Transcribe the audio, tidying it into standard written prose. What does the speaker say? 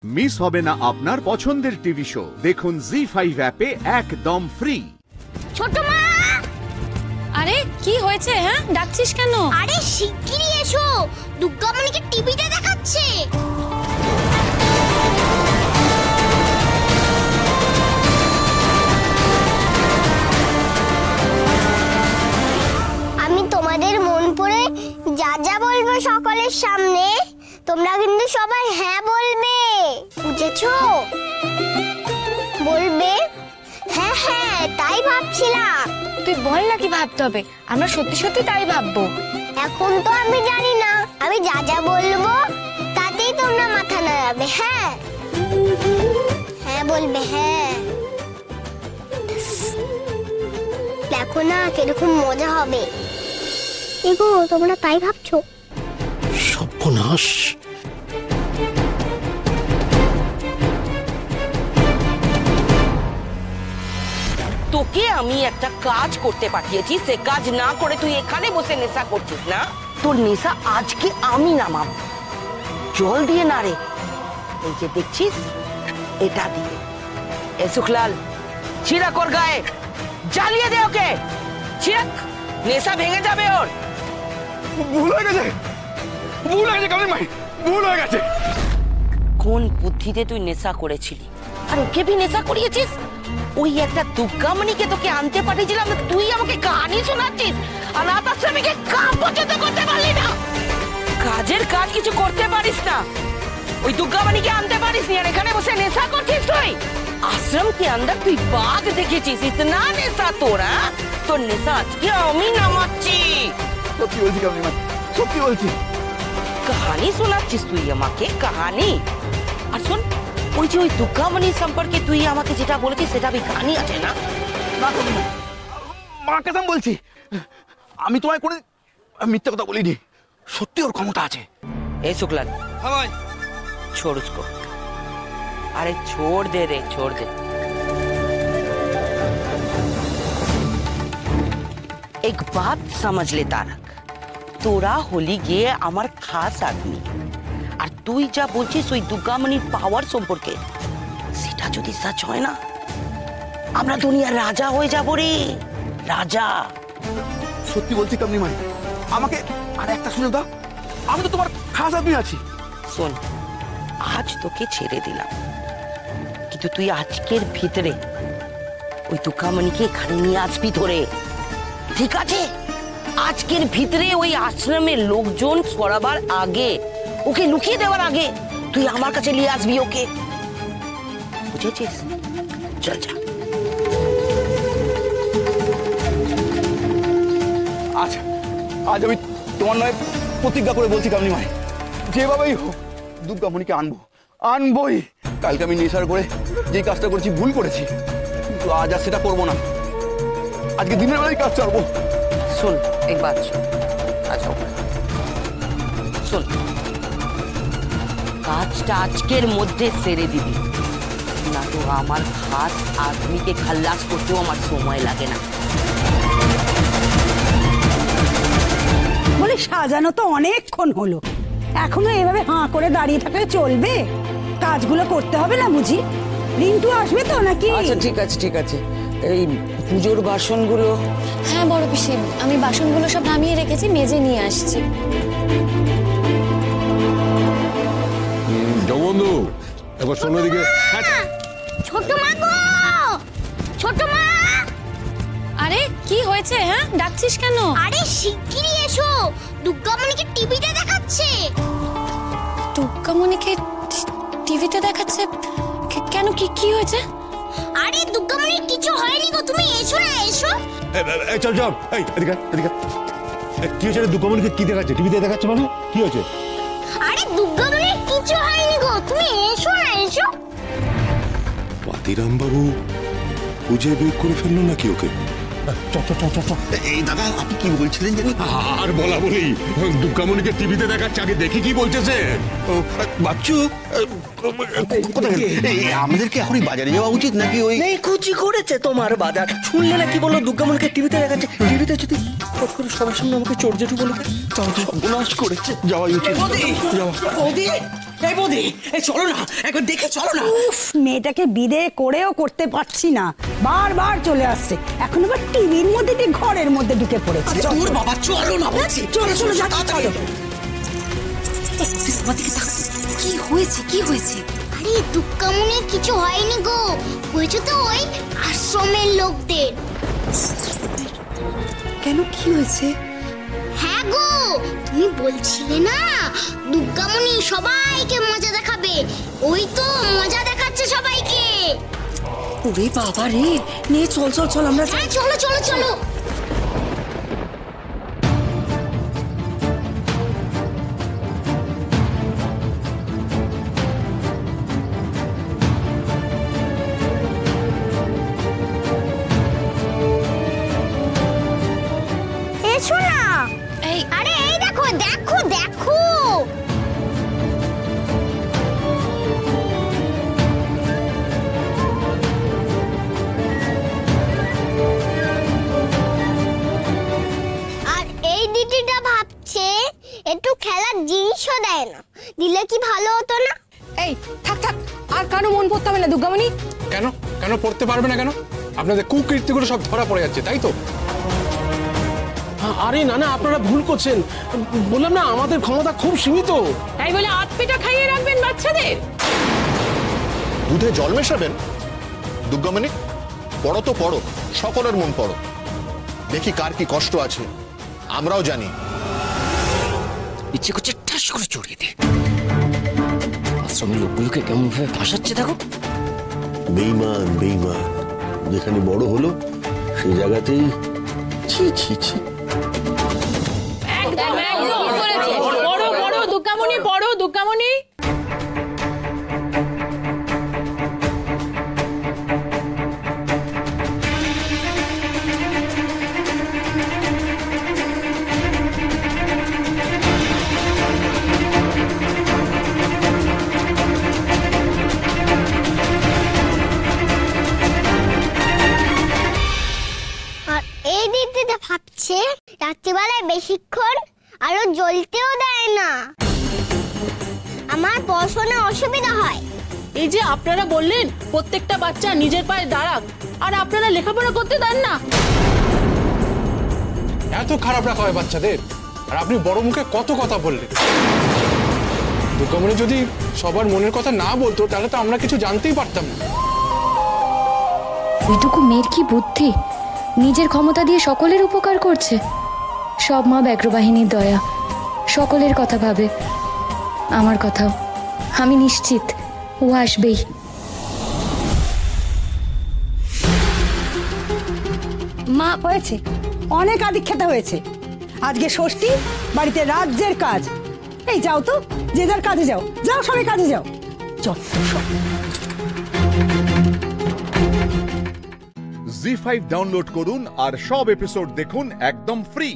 Miss হবে না আপনার পছন্দের টিভি শো। দেখুন জি5 অ্যাপে একদম ফ্রি। ছোট মা! আরে কি হয়েছে? হ্যাঁ, ডাকছিস কেন? আরে শিগগিরই এসো, দুর্গামণিকে টিভিতে দেখাচ্ছে। আমি তোমাদের মন পড়ে যা যা বলবো সকলের সামনে, তোমরা কিন্তু সবাই হ্যাঁ বলবে, বুঝেছো? বলবে হ্যাঁ হ্যাঁ, তাই ভাবছিলাম। তুই বল না কি ভাবতে হবে, আমরা সত্যি সত্যি তাই ভাববো। এখন তো আমি জানি না, আমি যা যা বলবো তাতেই তোমরা মাথা নাড়াবে। হ্যাঁ হ্যাঁ বলবে, হ্যাঁ। দেখো না কিরকম মজা হবে। এগো, তোমরা তাই ভাবছো? সর্বনাশ! তোকে আমি একটা কাজ করতে পাঠিয়েছি, সে কাজ না করে তুই এখানে বসে নেশা করছিস না? তোর নেশা আজকে আমি নামাবো। জল দিয়ে না রে, এই যে দেখছিস এটা দিয়ে। এ সুখলাল, ছিড়ক ওর গায়ে, জ্বালিয়ে দে ওকে। ছিড়ক, নেশা ভেঙে যাবে ওর। ভুল হয়ে গেছে, ভুল হয়ে গেছে কালী মাই, ভুল হয়ে গেছে। কোন বুদ্ধিতে তুই নেশা করেছিলি আর ওকে ভি নেশা করিয়েছিস? ওই একটা দুর্গামণিকে তোকে আনতে পাঠিয়েছিলাম, তুই আমাকে কাহিনী শোনাচ্ছিস। অনাথ আশ্রমীকে কাম পর্যন্ত করতে পারলি না। কাজের কাজ কিছু করতে পারিস না, ওই দুর্গামণিকে আনতে পারিস নি, আর এখানে বসে নেশা করছিস তুই। আশ্রম के अंदर তুই বাঘ দেখেছিস, ইতনা নেশা তোরা। তোর নেশা আজকে আমি নামাচ্ছি। সত্যি বলছি কালী মাই, সত্যি বলছি। কাহিনী শোনাচ্ছিস তুই আমাকে, কাহিনী? আর শোন, ওই যে ওই দুর্গামণির সম্পর্কে তুই আমাকে যেটা বলেছিস সেটা भी কাহিনী আছে না? না কালী মাই, মার কসম বলছি, আমি তোমায় কোনো মিথ্যা কথা বলিনি। সত্যি ওর ক্ষমতা আছে। ए शुक्लाल, হ্যাঁ ভাই। छोड़ उसको। अरे छोड़ दे रे, छोड़ दे। एक बात समझ ले तारक, তোরা হলি গিয়ে আমার খাস আদমি, আর তুই যা বলছিস ওই দুর্গামণির পাওয়ার সম্পর্কে, সেটা যদি সচ হয় না, আমরা দুনিয়ার রাজা হয়ে যাব রে, রাজা। সত্যি বলছি কালী মাই, আমাকে আর একটা সুযোগ দাও, আমি তো তোমার খাস আদমি আছি। শোন, আজ তোকে ছেড়ে দিলাম, কিন্তু তুই আজকের ভিতরে ওই দুর্গামণিকে এখানে নিয়ে আসবি ধরে, ঠিক আছে? আজকের ভিতরে ওই আশ্রমের লোকজন সরাবার আগে, ওকে লুকিয়ে দেওয়ার আগে তুই আমার কাছে নিয়ে আসবি ওকে, বুঝেছিস? চল যা। আচ্ছা, আজ আমি তোমার নয় প্রতিজ্ঞা করে বলছি কালী মাই, যেভাবেই হোক দুর্গামণিকে আনবো, আনবোই। কালকে আমি নেশার করে যে কাজটা করেছি ভুল করেছি, কিন্তু আজ আর সেটা করবো না। আজকে দিনের বেলায় কাজ চালবো। सुन एक बात सुन, आ जाओ। सुन, কাজটা আজকের মধ্যে সেরে দিবি, না তো আমার খাস আদমিকে খালাস করতেও আমার সময় লাগে না। বলে সাজানো তো অনেকক্ষণ হলো, এখনো এভাবে হাঁ করে দাঁড়িয়ে থাকলে চলবে? কাজগুলো করতে হবে না বুঝি? রিন্টু আসবে তো নাকি? আচ্ছা ঠিক আছে, ঠিক আছে। এই পুজোর বাসনগুলো? হ্যাঁ বড় পিসি, আমি বাসনগুলো সব নামিয়ে রেখেছি, মেজে নিয়ে আসছি। জগবন্ধু, একবার শোনো দিকে। ছোট মা গো, ছোট মা! আরে কি হয়েছে? হ্যাঁ, ডাকছিস কেন? আরে শিগগিরই এসো, দুর্গামণিকে টিভিতে দেখাচ্ছে। দুর্গামণিকে টিভিতে দেখাচ্ছে? কেন, কি কি হয়েছে? আরে দুর্গামণির কিছু হয়নি গো, তুমি এসো না, এসো। চল চল, এই এদিকে এদিকে। কি হয়েছে রে? দুর্গামণিকে কি দেখাচ্ছে? টিভিতে দেখাচ্ছে মানে কি হয়েছে? আরে দুর্গামণির কিছু হয়নি গো, তুমি এসো না, এসো। পাতিরাম বাবু খুঁজে বের করে ফেললো নাকি ওকে? এই দাদা, আপনি কি বলছিলেন জানি? আর বলা বলি, দুর্গামণিকে টিভিতে দেখাচ্ছে, আগে দেখি কি বলছে সে। বাচ্চু, কোথায় গেল? আমাদেরকে এখনই বাজারে যাওয়া উচিত নাকি ওই নেই কুচি করেছে তোমার বাজার। শুনলে না কি বললো দুর্গামণিকে টিভিতে দেখাচ্ছে, টিভিতে যদি ফট করে সবার সামনে আমাকে চোর জেঠু বলে দেয়, তাহলে সর্বনাশ করেছে। যাওয়াই উচিত যাওয়া। চলো না একবার দেখে চলো না। মেয়েটাকে বিদে করেও করতে পারছি না, বারবার চলে আসছে, এখন আবার টিভির মধ্যে দিয়ে ঘরের মধ্যে ঢুকে পড়েছে। তোর বাবা চলো না বলছি, চলো চলো চলো। কি হয়েছে কি হয়েছে? আরে দুর্গামণির কিছু হয়নি গো, হয়েছে তো ওই আশ্রমের লোকদের। কেন কি হয়েছে? হ্যাঁ গো, তুমি বলছিলে না দুর্গামণি সবাইকে মজা দেখাবে, ওই তো মজা দেখাচ্ছে সবাইকে। ওরে বাবা রে, নে চল চল চল আমরা হ্যাঁ চলো চলো চলো। এসো না। এই আরে এই দেখো দেখো দেখো। আর এই দিদিটা ভাবছে একটু খেলার জিনিসও দেয় না, দিলে কি ভালো হতো না? এই থাক থাক, আর কারো মন পড়তে হবে না দুর্গামণি। কেন কেন পড়তে পারবে না কেন? আপনাদের কুকীর্তিগুলো সব ধরা পড়ে যাচ্ছে, তাই তো? আরে না না, আপনারা ভুল করছেন। বললাম না আমাদের ক্ষমতা খুব সীমিত। তাই বলে আতপেটা খাইয়ে রাখবেন বাচ্চাদের? দুধে জল মেশাবেন? দুর্গামণি পড়ো তো পড়ো, সকলের মন পড়ো, দেখি কার কি কষ্ট আছে, আমরাও জানি। ইচ্ছে করছে ঠাস করে চড়িয়ে দে। আশ্রমের লোকগুলোকে কেমন ভাবে ভাসাচ্ছে দেখো। বেঈমান বেঈমান, যেখানে বড় হলো সেই জায়গাতেই ছি ছি ছি। একদম একদম বলেছে। বড় বড় দুর্গামণি, বড় দুর্গামণি। আর এই দিদিটা ভাবছে রাত্রিবেলায় বেশিক্ষণ আরো জ্বলতেও দেয় না, আমার পড়াশোনার অসুবিধা হয়। এই যে আপনারা বললেন প্রত্যেকটা বাচ্চা নিজের পায়ে দাঁড়াক, আর আপনারা লেখাপড়া করতে দেন না। এত খারাপ রাখা হয় বাচ্চাদের, আর আপনি বড় মুখে কত কথা বললেন। দুর্গামণি যদি সবার মনের কথা না বলতো তাহলে তো আমরা কিছু জানতেই পারতাম না। ওইটুকু মেয়ের কি বুদ্ধি, নিজের ক্ষমতা দিয়ে সকলের উপকার করছে। সব মা ব্যাঘ্রবাহিনীর দয়া, সকলের কথা ভাবে, আমার কথাও। আমি নিশ্চিত ও আসবেই। মা হয়েছে, অনেক আদিক্ষেতা হয়েছে। আজকে ষষ্ঠী, বাড়িতে রাজ্যের কাজ। এই যাও তো, যে যার কাজে যাও, যাও সবাই কাজে যাও। চল জি5 ডাউনলোড করুন আর সব এপিসোড দেখুন একদম ফ্রি।